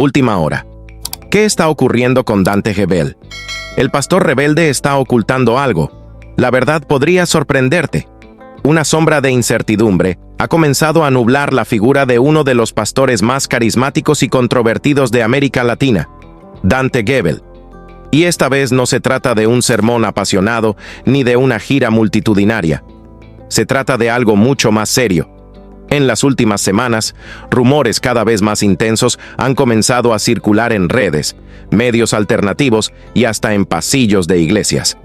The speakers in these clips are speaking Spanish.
Última hora. ¿Qué está ocurriendo con Dante Gebel? El pastor rebelde está ocultando algo. La verdad podría sorprenderte. Una sombra de incertidumbre ha comenzado a nublar la figura de uno de los pastores más carismáticos y controvertidos de América Latina, Dante Gebel. Y esta vez no se trata de un sermón apasionado ni de una gira multitudinaria. Se trata de algo mucho más serio. En las últimas semanas, rumores cada vez más intensos han comenzado a circular en redes, medios alternativos y hasta en pasillos de iglesias.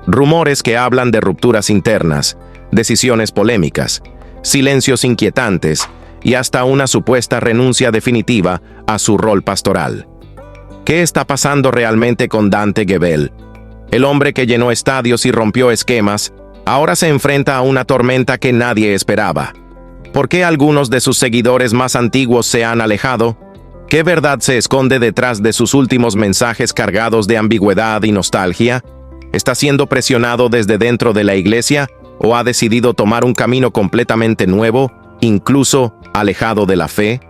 Rumores que hablan de rupturas internas, decisiones polémicas, silencios inquietantes y hasta una supuesta renuncia definitiva a su rol pastoral. ¿Qué está pasando realmente con Dante Gebel? El hombre que llenó estadios y rompió esquemas, ahora se enfrenta a una tormenta que nadie esperaba. ¿Por qué algunos de sus seguidores más antiguos se han alejado? ¿Qué verdad se esconde detrás de sus últimos mensajes cargados de ambigüedad y nostalgia? ¿Está siendo presionado desde dentro de la iglesia o ha decidido tomar un camino completamente nuevo, incluso alejado de la fe?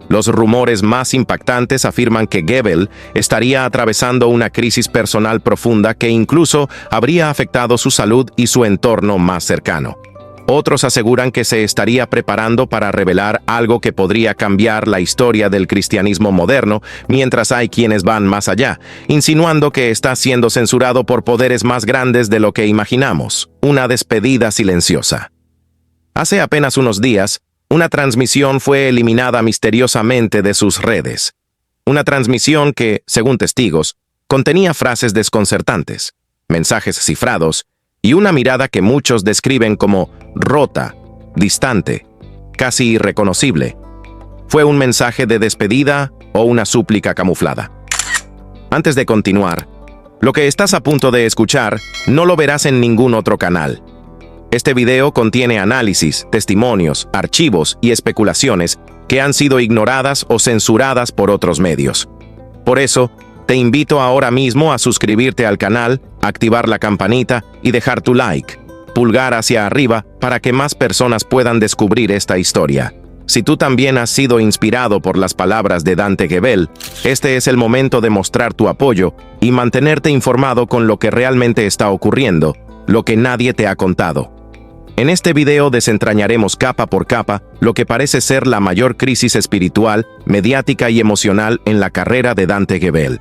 Los rumores más impactantes afirman que Gebel estaría atravesando una crisis personal profunda que incluso habría afectado su salud y su entorno más cercano. Otros aseguran que se estaría preparando para revelar algo que podría cambiar la historia del cristianismo moderno, mientras hay quienes van más allá, insinuando que está siendo censurado por poderes más grandes de lo que imaginamos, una despedida silenciosa. Hace apenas unos días, una transmisión fue eliminada misteriosamente de sus redes. Una transmisión que, según testigos, contenía frases desconcertantes, mensajes cifrados, y una mirada que muchos describen como rota, distante, casi irreconocible. ¿Fue un mensaje de despedida o una súplica camuflada? Antes de continuar, lo que estás a punto de escuchar no lo verás en ningún otro canal. Este video contiene análisis, testimonios, archivos y especulaciones que han sido ignoradas o censuradas por otros medios. Por eso, te invito ahora mismo a suscribirte al canal, activar la campanita y dejar tu like, pulgar hacia arriba para que más personas puedan descubrir esta historia. Si tú también has sido inspirado por las palabras de Dante Gebel, este es el momento de mostrar tu apoyo y mantenerte informado con lo que realmente está ocurriendo, lo que nadie te ha contado. En este video desentrañaremos capa por capa lo que parece ser la mayor crisis espiritual, mediática y emocional en la carrera de Dante Gebel.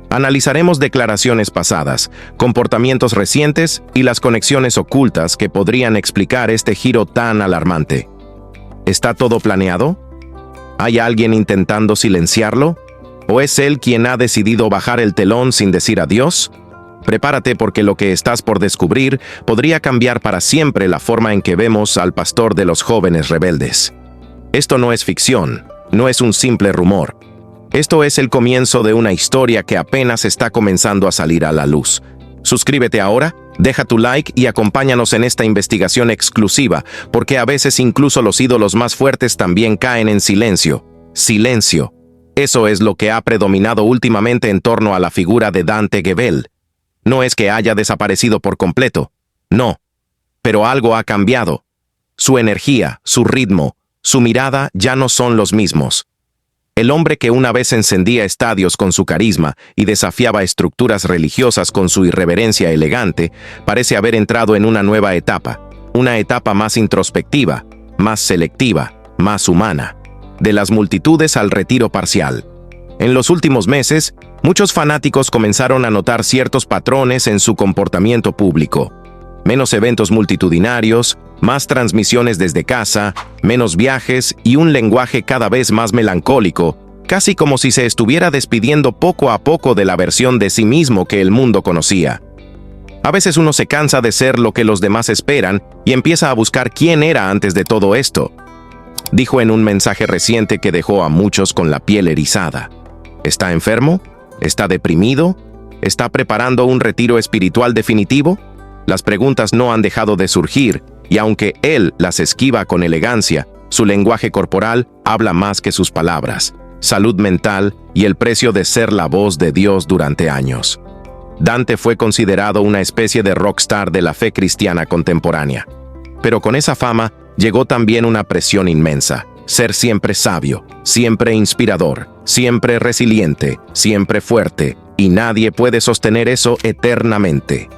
Analizaremos declaraciones pasadas, comportamientos recientes y las conexiones ocultas que podrían explicar este giro tan alarmante. ¿Está todo planeado? ¿Hay alguien intentando silenciarlo? ¿O es él quien ha decidido bajar el telón sin decir adiós? Prepárate porque lo que estás por descubrir podría cambiar para siempre la forma en que vemos al pastor de los jóvenes rebeldes. Esto no es ficción, no es un simple rumor. Esto es el comienzo de una historia que apenas está comenzando a salir a la luz. Suscríbete ahora, deja tu like y acompáñanos en esta investigación exclusiva, porque a veces incluso los ídolos más fuertes también caen en silencio. Silencio. Eso es lo que ha predominado últimamente en torno a la figura de Dante Gebel. No es que haya desaparecido por completo, no, pero algo ha cambiado. Su energía, su ritmo, su mirada ya no son los mismos. El hombre que una vez encendía estadios con su carisma y desafiaba estructuras religiosas con su irreverencia elegante, parece haber entrado en una nueva etapa, una etapa más introspectiva, más selectiva, más humana, de las multitudes al retiro parcial. En los últimos meses, muchos fanáticos comenzaron a notar ciertos patrones en su comportamiento público. Menos eventos multitudinarios, más transmisiones desde casa, menos viajes y un lenguaje cada vez más melancólico, casi como si se estuviera despidiendo poco a poco de la versión de sí mismo que el mundo conocía. A veces uno se cansa de ser lo que los demás esperan y empieza a buscar quién era antes de todo esto, dijo en un mensaje reciente que dejó a muchos con la piel erizada. ¿Está enfermo? ¿Está deprimido? ¿Está preparando un retiro espiritual definitivo? Las preguntas no han dejado de surgir, y aunque él las esquiva con elegancia, su lenguaje corporal habla más que sus palabras. Salud mental y el precio de ser la voz de Dios durante años. Dante fue considerado una especie de rockstar de la fe cristiana contemporánea. Pero con esa fama llegó también una presión inmensa. ser siempre sabio, siempre inspirador, siempre resiliente, siempre fuerte, y nadie puede sostener eso eternamente.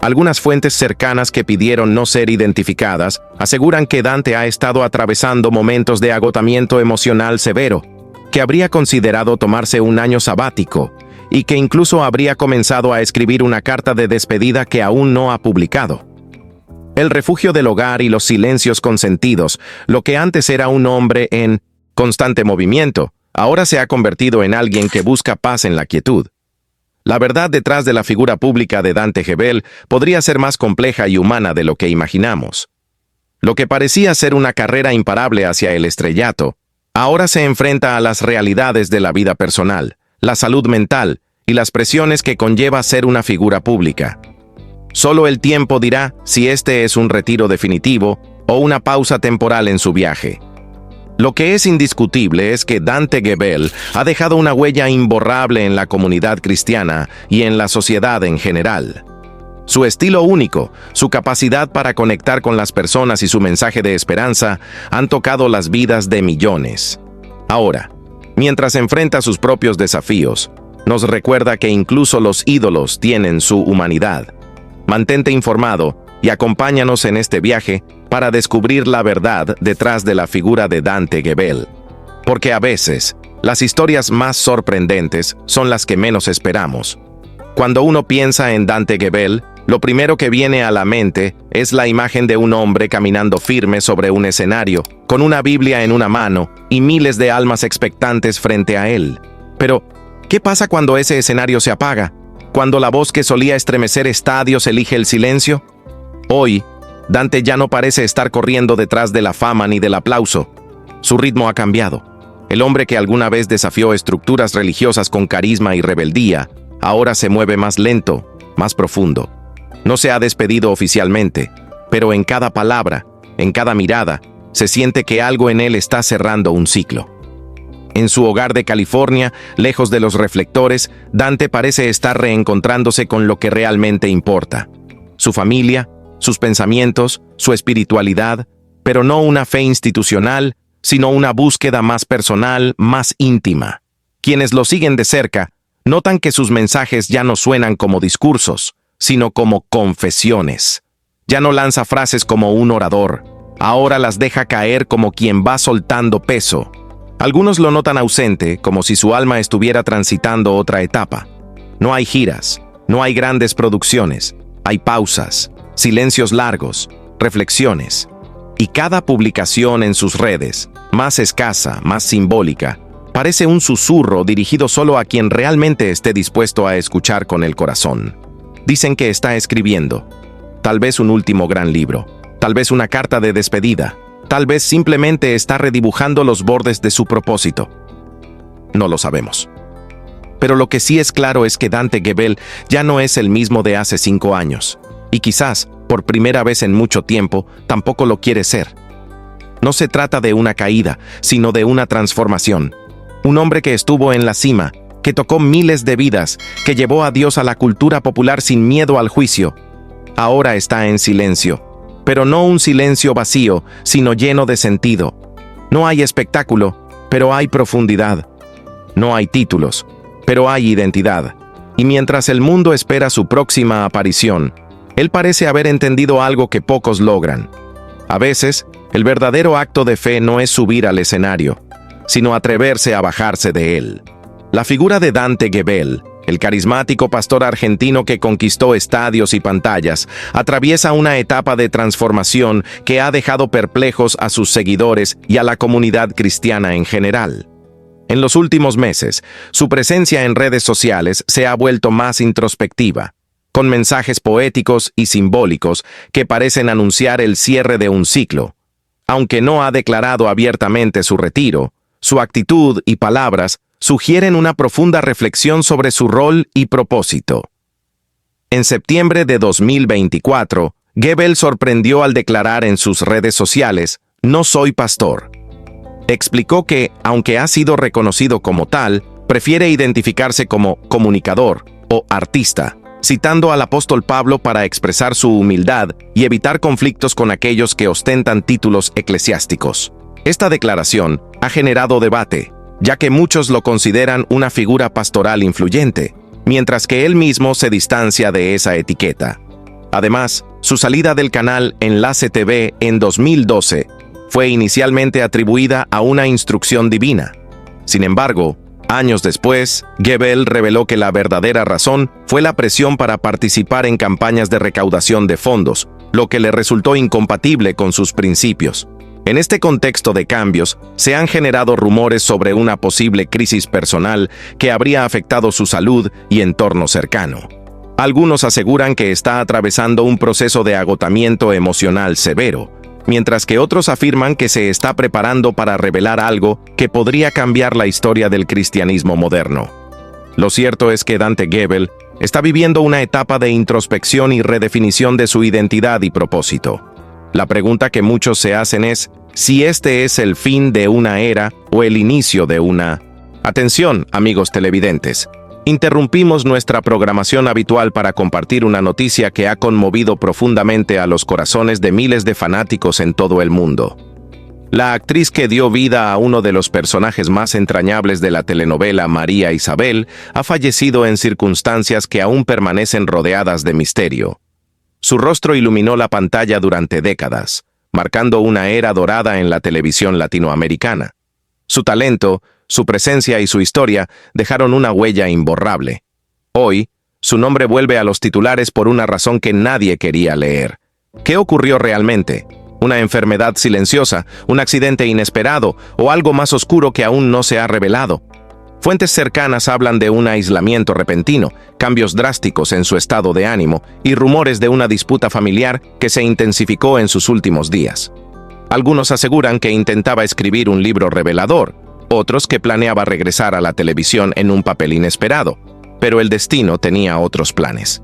Algunas fuentes cercanas que pidieron no ser identificadas aseguran que Dante ha estado atravesando momentos de agotamiento emocional severo, que habría considerado tomarse un año sabático y que incluso habría comenzado a escribir una carta de despedida que aún no ha publicado. El refugio del hogar y los silencios consentidos, lo que antes era un hombre en constante movimiento, ahora se ha convertido en alguien que busca paz en la quietud. La verdad detrás de la figura pública de Dante Gebel podría ser más compleja y humana de lo que imaginamos. Lo que parecía ser una carrera imparable hacia el estrellato, ahora se enfrenta a las realidades de la vida personal, la salud mental y las presiones que conlleva ser una figura pública. Solo el tiempo dirá si este es un retiro definitivo o una pausa temporal en su viaje. Lo que es indiscutible es que Dante Gebel ha dejado una huella imborrable en la comunidad cristiana y en la sociedad en general. Su estilo único, su capacidad para conectar con las personas y su mensaje de esperanza han tocado las vidas de millones. Ahora, mientras enfrenta sus propios desafíos, nos recuerda que incluso los ídolos tienen su humanidad. Mantente informado y acompáñanos en este viaje para descubrir la verdad detrás de la figura de Dante Gebel. Porque a veces, las historias más sorprendentes son las que menos esperamos. Cuando uno piensa en Dante Gebel, lo primero que viene a la mente es la imagen de un hombre caminando firme sobre un escenario, con una Biblia en una mano y miles de almas expectantes frente a él. Pero, ¿qué pasa cuando ese escenario se apaga? ¿Cuando la voz que solía estremecer estadios elige el silencio? Hoy, Dante ya no parece estar corriendo detrás de la fama ni del aplauso. Su ritmo ha cambiado. El hombre que alguna vez desafió estructuras religiosas con carisma y rebeldía, ahora se mueve más lento, más profundo. No se ha despedido oficialmente, pero en cada palabra, en cada mirada, se siente que algo en él está cerrando un ciclo. En su hogar de California, lejos de los reflectores, Dante parece estar reencontrándose con lo que realmente importa. Su familia, sus pensamientos, su espiritualidad, pero no una fe institucional, sino una búsqueda más personal, más íntima. Quienes lo siguen de cerca, notan que sus mensajes ya no suenan como discursos, sino como confesiones. Ya no lanza frases como un orador, ahora las deja caer como quien va soltando peso. Algunos lo notan ausente, como si su alma estuviera transitando otra etapa. No hay giras, no hay grandes producciones, hay pausas, silencios largos, reflexiones. Y cada publicación en sus redes, más escasa, más simbólica, parece un susurro dirigido solo a quien realmente esté dispuesto a escuchar con el corazón. Dicen que está escribiendo, tal vez un último gran libro, tal vez una carta de despedida, tal vez simplemente está redibujando los bordes de su propósito. No lo sabemos. Pero lo que sí es claro es que Dante Gebel ya no es el mismo de hace 5 años, y quizás, por primera vez en mucho tiempo, tampoco lo quiere ser. No se trata de una caída, sino de una transformación. Un hombre que estuvo en la cima, que tocó miles de vidas, que llevó a Dios a la cultura popular sin miedo al juicio. Ahora está en silencio, pero no un silencio vacío, sino lleno de sentido. No hay espectáculo, pero hay profundidad. No hay títulos, pero hay identidad. Y mientras el mundo espera su próxima aparición, él parece haber entendido algo que pocos logran. A veces, el verdadero acto de fe no es subir al escenario, sino atreverse a bajarse de él. La figura de Dante Gebel, el carismático pastor argentino que conquistó estadios y pantallas, atraviesa una etapa de transformación que ha dejado perplejos a sus seguidores y a la comunidad cristiana en general. En los últimos meses, su presencia en redes sociales se ha vuelto más introspectiva, con mensajes poéticos y simbólicos que parecen anunciar el cierre de un ciclo. Aunque no ha declarado abiertamente su retiro, su actitud y palabras sugieren una profunda reflexión sobre su rol y propósito. En septiembre de 2024, Gebel sorprendió al declarar en sus redes sociales, "No soy pastor". Explicó que, aunque ha sido reconocido como tal, prefiere identificarse como comunicador o artista, citando al apóstol Pablo para expresar su humildad y evitar conflictos con aquellos que ostentan títulos eclesiásticos. Esta declaración ha generado debate, ya que muchos lo consideran una figura pastoral influyente, mientras que él mismo se distancia de esa etiqueta. Además, su salida del canal Enlace TV en 2012 fue inicialmente atribuida a una instrucción divina. Sin embargo, años después, Gebel reveló que la verdadera razón fue la presión para participar en campañas de recaudación de fondos, lo que le resultó incompatible con sus principios. En este contexto de cambios, se han generado rumores sobre una posible crisis personal que habría afectado su salud y entorno cercano. Algunos aseguran que está atravesando un proceso de agotamiento emocional severo, mientras que otros afirman que se está preparando para revelar algo que podría cambiar la historia del cristianismo moderno. Lo cierto es que Dante Gebel está viviendo una etapa de introspección y redefinición de su identidad y propósito. La pregunta que muchos se hacen es si este es el fin de una era o el inicio de una. Atención, amigos televidentes. Interrumpimos nuestra programación habitual para compartir una noticia que ha conmovido profundamente a los corazones de miles de fanáticos en todo el mundo. La actriz que dio vida a uno de los personajes más entrañables de la telenovela María Isabel ha fallecido en circunstancias que aún permanecen rodeadas de misterio. Su rostro iluminó la pantalla durante décadas, marcando una era dorada en la televisión latinoamericana. Su talento, su presencia y su historia dejaron una huella imborrable. Hoy, su nombre vuelve a los titulares por una razón que nadie quería leer. ¿Qué ocurrió realmente? ¿Una enfermedad silenciosa, un accidente inesperado o algo más oscuro que aún no se ha revelado? Fuentes cercanas hablan de un aislamiento repentino, cambios drásticos en su estado de ánimo y rumores de una disputa familiar que se intensificó en sus últimos días. Algunos aseguran que intentaba escribir un libro revelador, otros que planeaba regresar a la televisión en un papel inesperado, pero el destino tenía otros planes.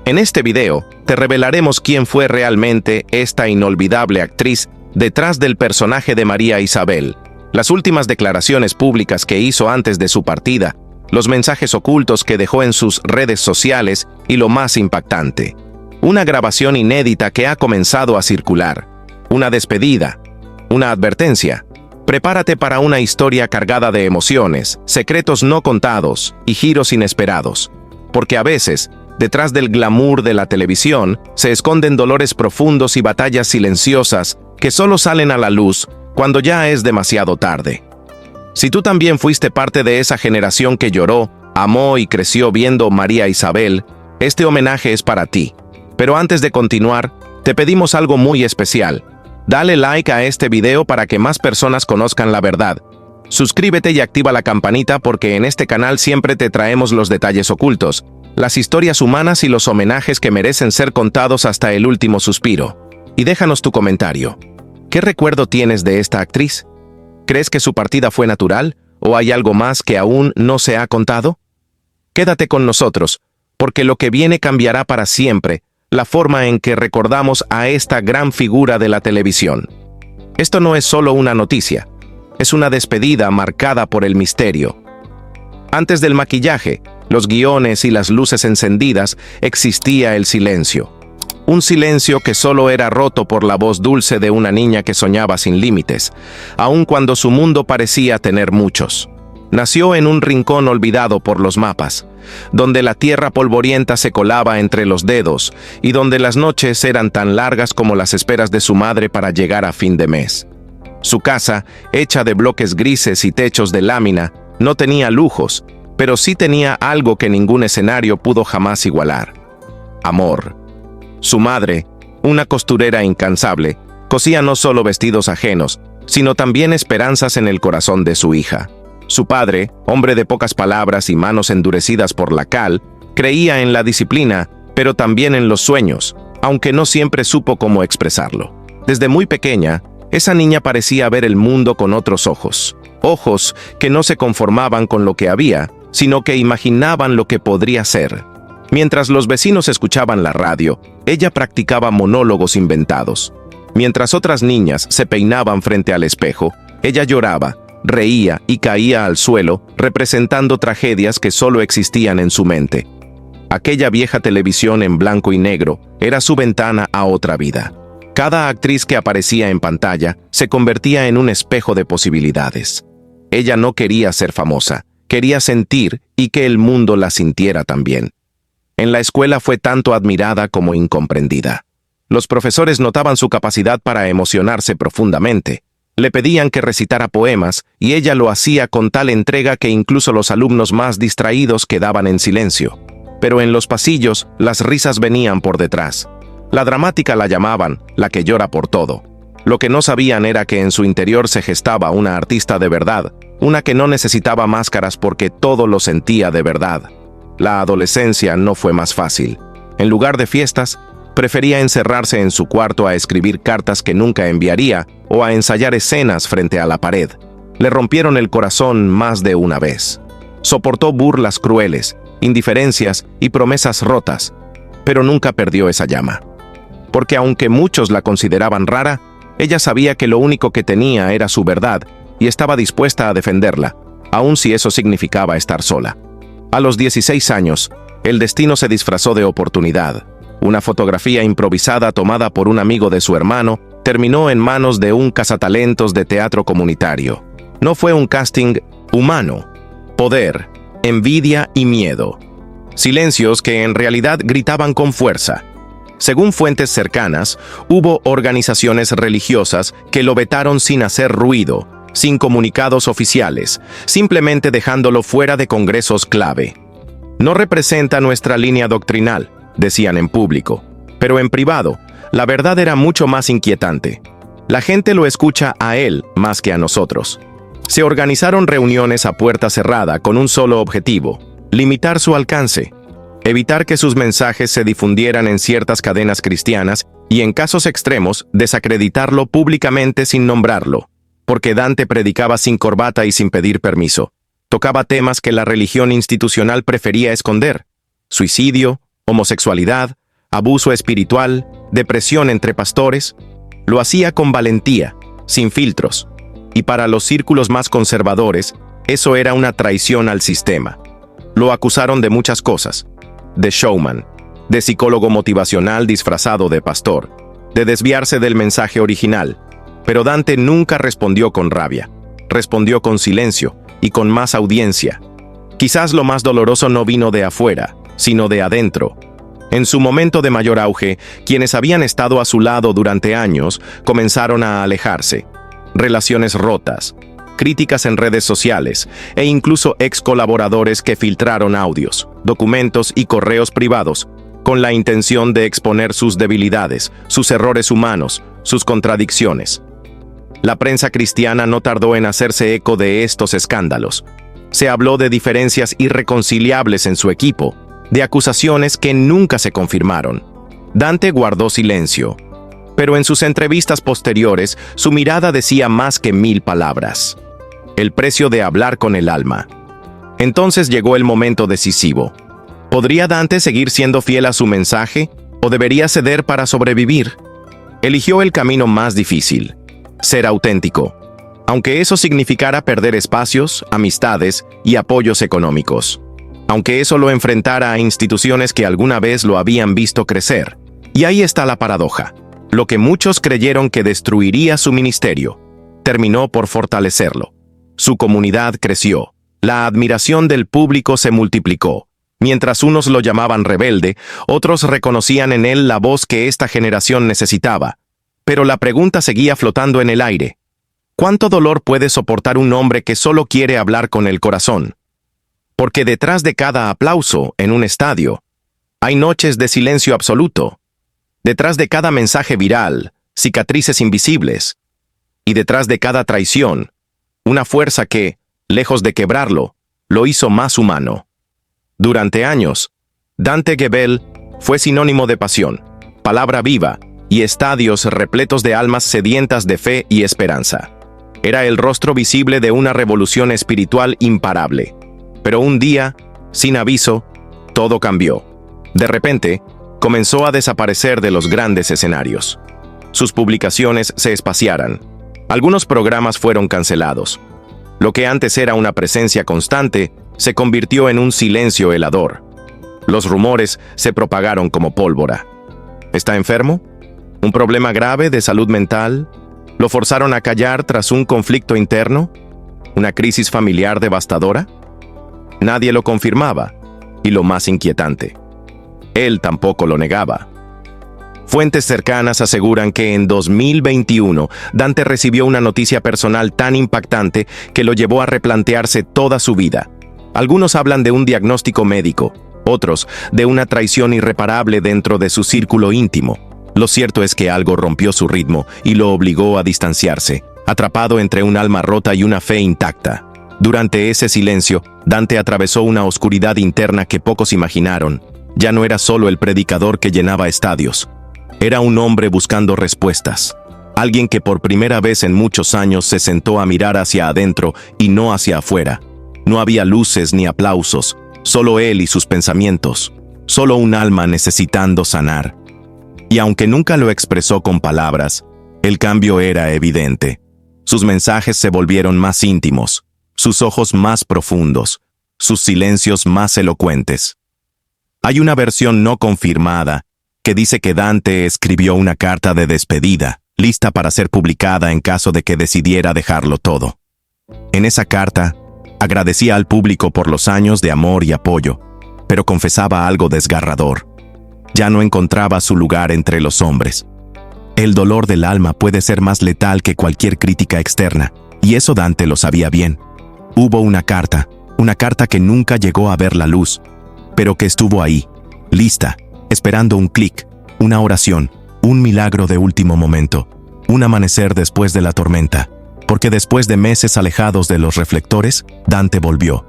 En este video, te revelaremos quién fue realmente esta inolvidable actriz detrás del personaje de María Isabel, las últimas declaraciones públicas que hizo antes de su partida, los mensajes ocultos que dejó en sus redes sociales y lo más impactante, una grabación inédita que ha comenzado a circular, una despedida, una advertencia. Prepárate para una historia cargada de emociones, secretos no contados y giros inesperados, porque a veces, detrás del glamour de la televisión, se esconden dolores profundos y batallas silenciosas que solo salen a la luz cuando ya es demasiado tarde. Si tú también fuiste parte de esa generación que lloró, amó y creció viendo María Isabel, este homenaje es para ti. Pero antes de continuar, te pedimos algo muy especial. Dale like a este video para que más personas conozcan la verdad. Suscríbete y activa la campanita porque en este canal siempre te traemos los detalles ocultos, las historias humanas y los homenajes que merecen ser contados hasta el último suspiro. Y déjanos tu comentario. ¿Qué recuerdo tienes de esta actriz? ¿Crees que su partida fue natural o hay algo más que aún no se ha contado? Quédate con nosotros, porque lo que viene cambiará para siempre la forma en que recordamos a esta gran figura de la televisión. Esto no es solo una noticia, es una despedida marcada por el misterio. Antes del maquillaje, los guiones y las luces encendidas, existía el silencio. Un silencio que solo era roto por la voz dulce de una niña que soñaba sin límites, aun cuando su mundo parecía tener muchos. Nació en un rincón olvidado por los mapas, donde la tierra polvorienta se colaba entre los dedos y donde las noches eran tan largas como las esperas de su madre para llegar a fin de mes. Su casa, hecha de bloques grises y techos de lámina, no tenía lujos, pero sí tenía algo que ningún escenario pudo jamás igualar: amor. Su madre, una costurera incansable, cosía no solo vestidos ajenos, sino también esperanzas en el corazón de su hija. Su padre, hombre de pocas palabras y manos endurecidas por la cal, creía en la disciplina, pero también en los sueños, aunque no siempre supo cómo expresarlo. Desde muy pequeña, esa niña parecía ver el mundo con otros ojos, ojos que no se conformaban con lo que había, sino que imaginaban lo que podría ser. Mientras los vecinos escuchaban la radio, ella practicaba monólogos inventados. Mientras otras niñas se peinaban frente al espejo, ella lloraba, reía y caía al suelo, representando tragedias que solo existían en su mente. Aquella vieja televisión en blanco y negro era su ventana a otra vida. Cada actriz que aparecía en pantalla se convertía en un espejo de posibilidades. Ella no quería ser famosa, quería sentir y que el mundo la sintiera también. En la escuela fue tanto admirada como incomprendida. Los profesores notaban su capacidad para emocionarse profundamente. Le pedían que recitara poemas y ella lo hacía con tal entrega que incluso los alumnos más distraídos quedaban en silencio. Pero en los pasillos, las risas venían por detrás. La dramática la llamaban, la que llora por todo. Lo que no sabían era que en su interior se gestaba una artista de verdad, una que no necesitaba máscaras porque todo lo sentía de verdad. La adolescencia no fue más fácil. En lugar de fiestas, prefería encerrarse en su cuarto a escribir cartas que nunca enviaría o a ensayar escenas frente a la pared. Le rompieron el corazón más de una vez. Soportó burlas crueles, indiferencias y promesas rotas, pero nunca perdió esa llama. Porque aunque muchos la consideraban rara, ella sabía que lo único que tenía era su verdad y estaba dispuesta a defenderla, aun si eso significaba estar sola. A los 16 años, el destino se disfrazó de oportunidad. Una fotografía improvisada tomada por un amigo de su hermano terminó en manos de un cazatalentos de teatro comunitario. No fue un casting humano. Poder, envidia y miedo. Silencios que en realidad gritaban con fuerza. Según fuentes cercanas, hubo organizaciones religiosas que lo vetaron sin hacer ruido, sin comunicados oficiales, simplemente dejándolo fuera de congresos clave. No representa nuestra línea doctrinal, decían en público, pero en privado, la verdad era mucho más inquietante. La gente lo escucha a él más que a nosotros. Se organizaron reuniones a puerta cerrada con un solo objetivo: limitar su alcance, evitar que sus mensajes se difundieran en ciertas cadenas cristianas y, en casos extremos, desacreditarlo públicamente sin nombrarlo. Porque Dante predicaba sin corbata y sin pedir permiso. Tocaba temas que la religión institucional prefería esconder: suicidio, homosexualidad, abuso espiritual, depresión entre pastores. Lo hacía con valentía, sin filtros. Y para los círculos más conservadores, eso era una traición al sistema. Lo acusaron de muchas cosas: de showman, de psicólogo motivacional disfrazado de pastor, de desviarse del mensaje original. Pero Dante nunca respondió con rabia. Respondió con silencio y con más audiencia. Quizás lo más doloroso no vino de afuera, sino de adentro. En su momento de mayor auge, quienes habían estado a su lado durante años comenzaron a alejarse. Relaciones rotas, críticas en redes sociales e incluso ex colaboradores que filtraron audios, documentos y correos privados con la intención de exponer sus debilidades, sus errores humanos, sus contradicciones. La prensa cristiana no tardó en hacerse eco de estos escándalos. Se habló de diferencias irreconciliables en su equipo, de acusaciones que nunca se confirmaron. Dante guardó silencio, pero en sus entrevistas posteriores su mirada decía más que 1000 palabras. El precio de hablar con el alma. Entonces llegó el momento decisivo. ¿Podría Dante seguir siendo fiel a su mensaje o debería ceder para sobrevivir? Eligió el camino más difícil: ser auténtico, aunque eso significara perder espacios, amistades y apoyos económicos. Aunque eso lo enfrentara a instituciones que alguna vez lo habían visto crecer. Y ahí está la paradoja. Lo que muchos creyeron que destruiría su ministerio, terminó por fortalecerlo. Su comunidad creció. La admiración del público se multiplicó. Mientras unos lo llamaban rebelde, otros reconocían en él la voz que esta generación necesitaba. Pero la pregunta seguía flotando en el aire. ¿Cuánto dolor puede soportar un hombre que solo quiere hablar con el corazón? Porque detrás de cada aplauso en un estadio, hay noches de silencio absoluto. Detrás de cada mensaje viral, cicatrices invisibles. Y detrás de cada traición, una fuerza que, lejos de quebrarlo, lo hizo más humano. Durante años, Dante Gebel fue sinónimo de pasión, palabra viva y estadios repletos de almas sedientas de fe y esperanza. Era el rostro visible de una revolución espiritual imparable. Pero un día, sin aviso, todo cambió. De repente, comenzó a desaparecer de los grandes escenarios. Sus publicaciones se espaciaron. Algunos programas fueron cancelados. Lo que antes era una presencia constante se convirtió en un silencio helador. Los rumores se propagaron como pólvora. ¿Está enfermo? ¿Un problema grave de salud mental? ¿Lo forzaron a callar tras un conflicto interno? ¿Una crisis familiar devastadora? Nadie lo confirmaba, y lo más inquietante, él tampoco lo negaba. Fuentes cercanas aseguran que en 2021 Dante recibió una noticia personal tan impactante que lo llevó a replantearse toda su vida. Algunos hablan de un diagnóstico médico, otros de una traición irreparable dentro de su círculo íntimo. Lo cierto es que algo rompió su ritmo y lo obligó a distanciarse, atrapado entre un alma rota y una fe intacta. Durante ese silencio, Dante atravesó una oscuridad interna que pocos imaginaron. Ya no era solo el predicador que llenaba estadios. Era un hombre buscando respuestas. Alguien que por primera vez en muchos años se sentó a mirar hacia adentro y no hacia afuera. No había luces ni aplausos, solo él y sus pensamientos. Solo un alma necesitando sanar. Y aunque nunca lo expresó con palabras, el cambio era evidente. Sus mensajes se volvieron más íntimos, sus ojos más profundos, sus silencios más elocuentes. Hay una versión no confirmada que dice que Dante escribió una carta de despedida, lista para ser publicada en caso de que decidiera dejarlo todo. En esa carta, agradecía al público por los años de amor y apoyo, pero confesaba algo desgarrador. Ya no encontraba su lugar entre los hombres. El dolor del alma puede ser más letal que cualquier crítica externa, y eso Dante lo sabía bien. Hubo una carta que nunca llegó a ver la luz, pero que estuvo ahí, lista, esperando un clic, una oración, un milagro de último momento, un amanecer después de la tormenta, porque después de meses alejados de los reflectores, Dante volvió.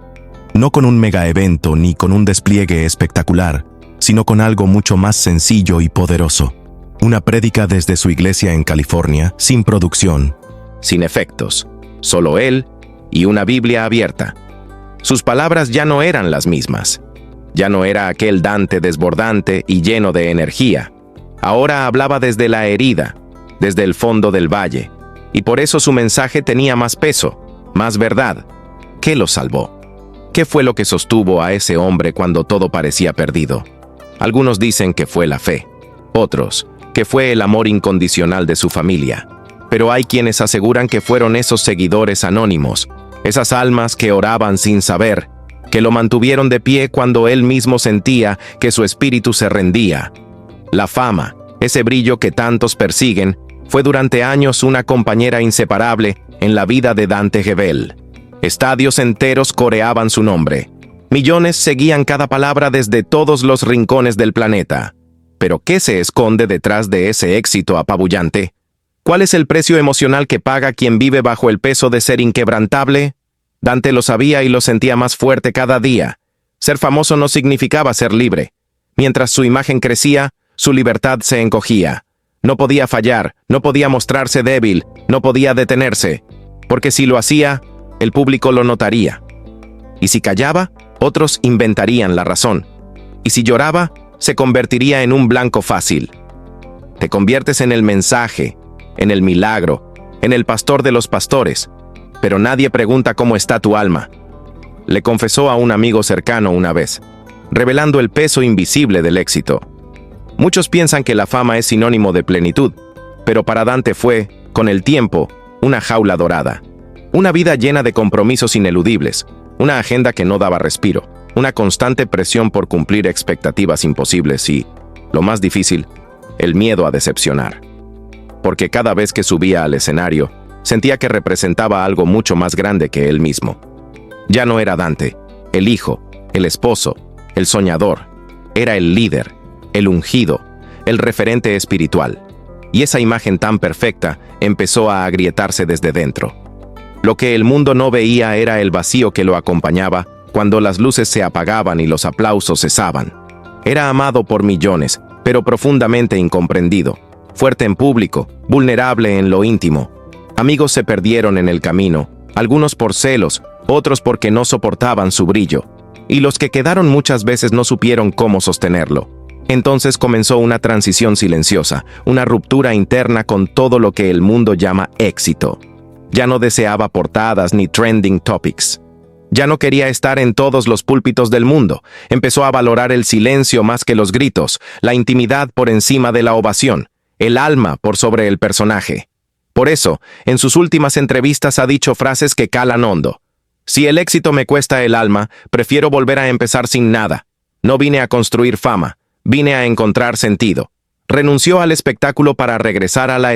No con un mega evento ni con un despliegue espectacular, sino con algo mucho más sencillo y poderoso. Una prédica desde su iglesia en California, sin producción, sin efectos, solo él y una Biblia abierta. Sus palabras ya no eran las mismas. Ya no era aquel Dante desbordante y lleno de energía. Ahora hablaba desde la herida, desde el fondo del valle, y por eso su mensaje tenía más peso, más verdad. ¿Qué lo salvó? ¿Qué fue lo que sostuvo a ese hombre cuando todo parecía perdido? Algunos dicen que fue la fe, otros que fue el amor incondicional de su familia. Pero hay quienes aseguran que fueron esos seguidores anónimos, esas almas que oraban sin saber, que lo mantuvieron de pie cuando él mismo sentía que su espíritu se rendía. La fama, ese brillo que tantos persiguen, fue durante años una compañera inseparable en la vida de Dante Gebel. Estadios enteros coreaban su nombre. Millones seguían cada palabra desde todos los rincones del planeta. ¿Pero qué se esconde detrás de ese éxito apabullante? ¿Cuál es el precio emocional que paga quien vive bajo el peso de ser inquebrantable? Dante lo sabía y lo sentía más fuerte cada día. Ser famoso no significaba ser libre. Mientras su imagen crecía, su libertad se encogía. No podía fallar, no podía mostrarse débil, no podía detenerse, porque si lo hacía, el público lo notaría. Y si callaba, otros inventarían la razón. Y si lloraba, se convertiría en un blanco fácil. Te conviertes en el mensaje, en el milagro, en el pastor de los pastores, pero nadie pregunta cómo está tu alma. Le confesó a un amigo cercano una vez, revelando el peso invisible del éxito. Muchos piensan que la fama es sinónimo de plenitud, pero para Dante fue, con el tiempo, una jaula dorada. Una vida llena de compromisos ineludibles, una agenda que no daba respiro, una constante presión por cumplir expectativas imposibles y, lo más difícil, el miedo a decepcionar. Porque cada vez que subía al escenario, sentía que representaba algo mucho más grande que él mismo. Ya no era Dante, el hijo, el esposo, el soñador. Era el líder, el ungido, el referente espiritual. Y esa imagen tan perfecta empezó a agrietarse desde dentro. Lo que el mundo no veía era el vacío que lo acompañaba cuando las luces se apagaban y los aplausos cesaban. Era amado por millones, pero profundamente incomprendido. Fuerte en público, vulnerable en lo íntimo. Amigos se perdieron en el camino, algunos por celos, otros porque no soportaban su brillo. Y los que quedaron muchas veces no supieron cómo sostenerlo. Entonces comenzó una transición silenciosa, una ruptura interna con todo lo que el mundo llama éxito. Ya no deseaba portadas ni trending topics. Ya no quería estar en todos los púlpitos del mundo. Empezó a valorar el silencio más que los gritos, la intimidad por encima de la ovación. el alma por sobre el personaje. Por eso, en sus últimas entrevistas ha dicho frases que calan hondo. Si el éxito me cuesta el alma, prefiero volver a empezar sin nada. No vine a construir fama, vine a encontrar sentido. Renunció al espectáculo para regresar a la